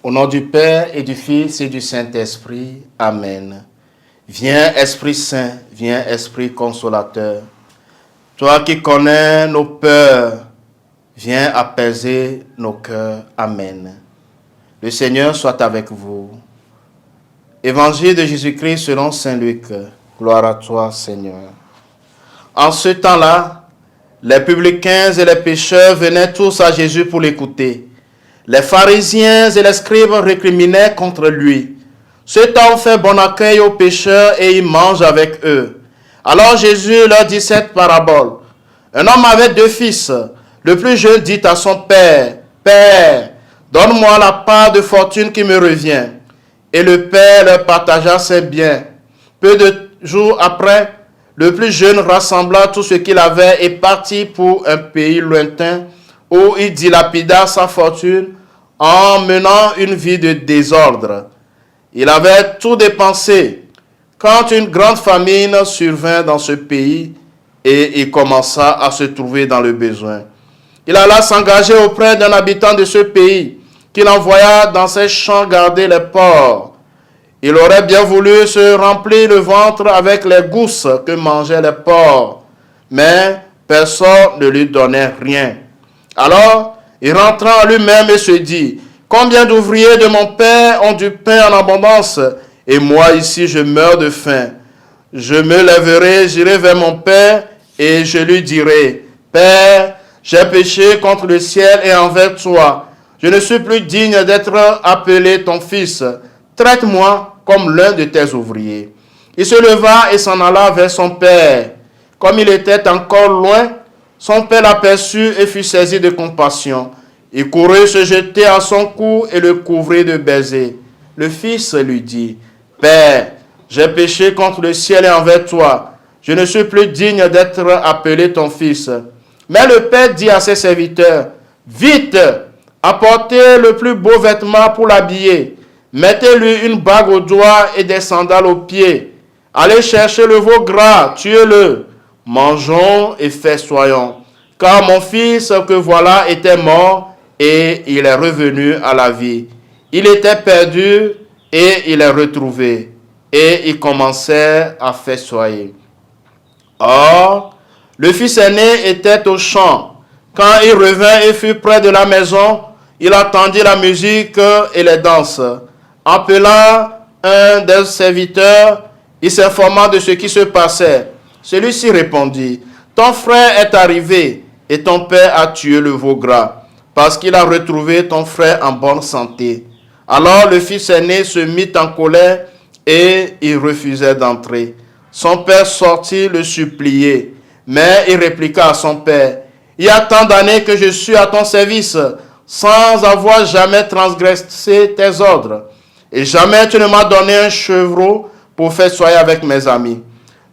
Au nom du Père et du Fils et du Saint-Esprit. Amen. Viens Esprit Saint, viens Esprit Consolateur. Toi qui connais nos peurs, viens apaiser nos cœurs. Amen. Le Seigneur soit avec vous. Évangile de Jésus-Christ selon Saint Luc. Gloire à toi, Seigneur. En ce temps-là, les publicains et les pécheurs venaient tous à Jésus pour l'écouter. Les pharisiens et les scribes récriminaient contre lui. Cet homme fait bon accueil aux pécheurs et il mange avec eux. Alors Jésus leur dit cette parabole. Un homme avait 2 fils. Le plus jeune dit à son père, « Père, donne-moi la part de fortune qui me revient. » Et le père leur partagea ses biens. Peu de jours après, le plus jeune rassembla tout ce qu'il avait et partit pour un pays lointain où il dilapida sa fortune en menant une vie de désordre. Il avait tout dépensé quand une grande famine survint dans ce pays et il commença à se trouver dans le besoin. Il alla s'engager auprès d'un habitant de ce pays qu'il envoya dans ses champs garder les porcs. Il aurait bien voulu se remplir le ventre avec les gousses que mangeaient les porcs, mais personne ne lui donnait rien. Alors, il rentra en lui-même et se dit, « Combien d'ouvriers de mon père ont du pain en abondance, et moi ici je meurs de faim. Je me lèverai, j'irai vers mon père, et je lui dirai, « Père, j'ai péché contre le ciel et envers toi. Je ne suis plus digne d'être appelé ton fils. Traite-moi comme l'un de tes ouvriers. » Il se leva et s'en alla vers son père. Comme il était encore loin, son père l'aperçut et fut saisi de compassion. Il courut se jeter à son cou et le couvrit de baisers. Le fils lui dit, « Père, j'ai péché contre le ciel et envers toi. Je ne suis plus digne d'être appelé ton fils. » Mais le père dit à ses serviteurs, « Vite, apportez le plus beau vêtement pour l'habiller. Mettez-lui une bague au doigt et des sandales aux pieds. Allez chercher le veau gras, tuez-le. Mangeons et festoyons. Car mon fils que voilà était mort et il est revenu à la vie. Il était perdu et il est retrouvé. » Et il commençait à festoyer. Or, le fils aîné était au champ. Quand il revint et fut près de la maison, il entendit la musique et les danses. Appelant un des serviteurs, il s'informa de ce qui se passait. Celui-ci répondit, « Ton frère est arrivé et ton père a tué le veau gras, parce qu'il a retrouvé ton frère en bonne santé. » Alors le fils aîné se mit en colère et il refusait d'entrer. Son père sortit le supplier, mais il répliqua à son père, « Il y a tant d'années que je suis à ton service, sans avoir jamais transgressé tes ordres. Et jamais tu ne m'as donné un chevreau pour festoyer avec mes amis.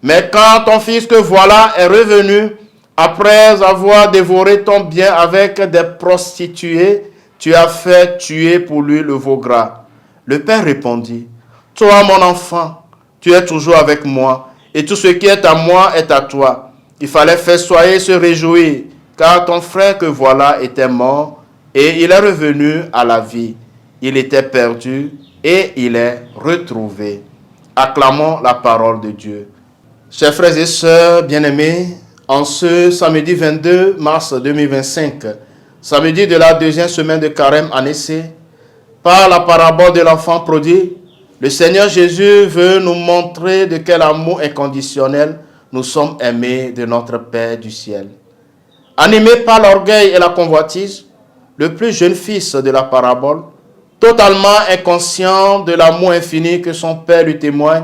Mais quand ton fils que voilà est revenu, après avoir dévoré ton bien avec des prostituées, tu as fait tuer pour lui le veau gras. » Le père répondit, « Toi, mon enfant, tu es toujours avec moi, et tout ce qui est à moi est à toi. Il fallait festoyer et se réjouir, car ton frère que voilà était mort, et il est revenu à la vie. Il était perdu, et il est retrouvé. » Acclamons la parole de Dieu. Chers frères et sœurs bien-aimés, en ce samedi 22 mars 2025, samedi de la 2e semaine de Carême en essai, par la parabole de l'enfant prodigue, le Seigneur Jésus veut nous montrer de quel amour inconditionnel nous sommes aimés de notre Père du ciel. Animé par l'orgueil et la convoitise, le plus jeune fils de la parabole, totalement inconscient de l'amour infini que son père lui témoigne,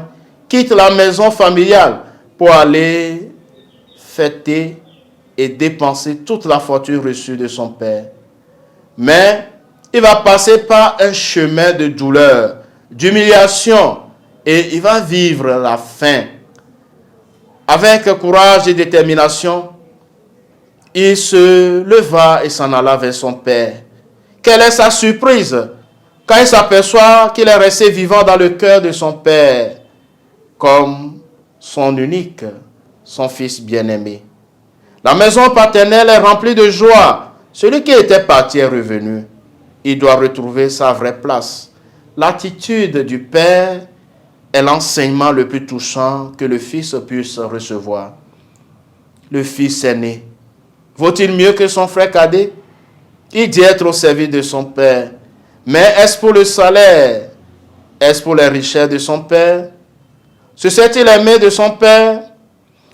quitte la maison familiale pour aller fêter et dépenser toute la fortune reçue de son père. Mais il va passer par un chemin de douleur, d'humiliation, et il va vivre la faim. Avec courage et détermination, il se leva et s'en alla vers son père. Quelle est sa surprise quand il s'aperçoit qu'il est resté vivant dans le cœur de son père, comme son unique, son fils bien-aimé. La maison paternelle est remplie de joie. Celui qui était parti est revenu. il doit retrouver sa vraie place. L'attitude du Père est l'enseignement le plus touchant que le Fils puisse recevoir. Le Fils aîné, vaut-il mieux que son frère cadet? Il dit être au service de son Père. Mais est-ce pour le salaire? Est-ce pour les richesses de son Père? Se sait-il aimé de son Père?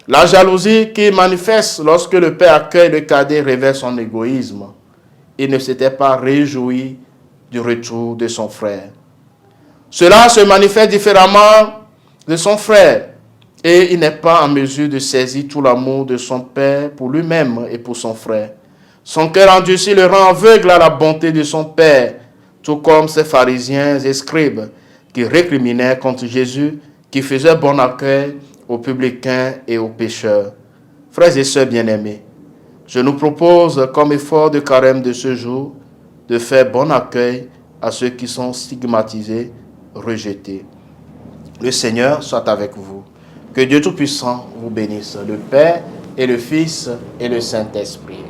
La jalousie qui manifeste lorsque le Père accueille le cadet révèle son égoïsme. Il ne s'était pas réjoui du retour de son frère. Cela se manifeste différemment de son frère et il n'est pas en mesure de saisir tout l'amour de son Père pour lui-même et pour son frère. Son cœur endurci le rend aveugle à la bonté de son Père, tout comme ces pharisiens et scribes qui récriminaient contre Jésus, qui faisait bon accueil aux publicains et aux pécheurs. Frères et sœurs bien-aimés, je nous propose comme effort de carême de ce jour de faire bon accueil à ceux qui sont stigmatisés, rejetés. Le Seigneur soit avec vous. Que Dieu Tout-Puissant vous bénisse, le Père et le Fils et le Saint-Esprit.